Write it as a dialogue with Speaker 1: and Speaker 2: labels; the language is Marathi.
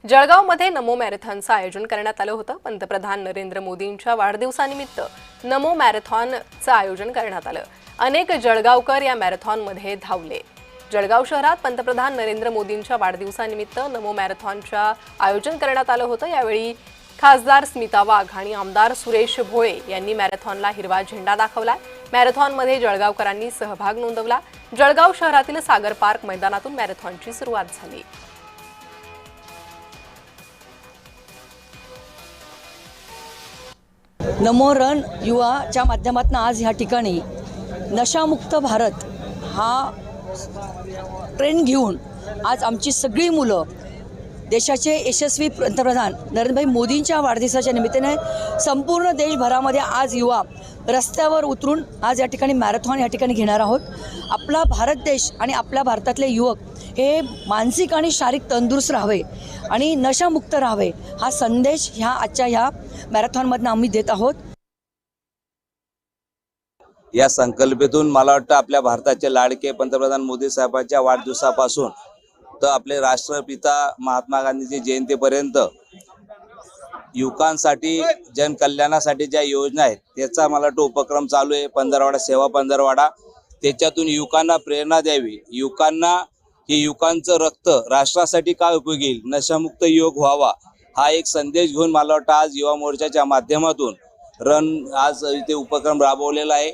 Speaker 1: जळगावमध्ये नमो मॅरेथॉनचं आयोजन करण्यात आलं होतं। पंतप्रधान नरेंद्र मोदींच्या वाढदिवसानिमित्त नमो मॅरेथॉनचं आयोजन करण्यात आलं। अनेक जळगावकर या मॅरेथॉनमध्ये धावले। जळगाव शहरात पंतप्रधान नरेंद्र मोदींच्या वाढदिवसानिमित्त नमो मॅरेथॉनचं आयोजन करण्यात आलं होतं। यावेळी खासदार स्मिता वाघ आणि आमदार सुरेश भोळे यांनी मॅरेथॉनला हिरवा झेंडा दाखवला। मॅरेथॉनमध्ये जळगावकरांनी सहभाग नोंदवला। जळगाव शहरातील सागर पार्क मैदानातून मॅरेथॉनची सुरुवात झाली।
Speaker 2: नमो रन युवाच्या माध्यमातून आज ह्या ठिकाणी नशामुक्त भारत हा ट्रेंड घेऊन आज आमची सगळी मुलं देशाचे यशस्वी पंतप्रधान नरेंद्रभाई मोदींच्या वाढदिवसाच्या निमित्ताने संपूर्ण देशभरामध्ये आज युवा रस्त्यावर उतरून आज या ठिकाणी मॅरेथॉन या ठिकाणी घेणार आहोत। आपला भारत देश आणि आपल्या भारतातले युवक हे मानसिक आणि शारीरिक तंदुरुस्त राहावे आणि नशामुक्त राहावे हा संदेश आजच्या ह्या मॅरेथॉनमधून आम्ही देत आहोत।
Speaker 3: या संकल्पनेतून मला वाटतं आपल्या भारताचे लाडके पंतप्रधान मोदी साहेबांच्या वाढदिवसापासून तर आपले राष्ट्रपिता महात्मा गांधीची जयंतीपर्यंत युवकांसाठी जनकल्याणासाठी ज्या योजना आहेत त्याचा मला वाटतं उपक्रम चालू आहे। पंधरवाडा सेवा पंधरवाडा, त्याच्यातून युवकांना प्रेरणा द्यावी, युवकांना हे युवकांचं रक्त राष्ट्रासाठी काय उपयोगी येईल, नशामुक्त युवक व्हावा हा एक संदेश घेऊन मला वाटतं आज युवा मोर्चाच्या माध्यमातून रन आज इथे उपक्रम राबवलेला आहे।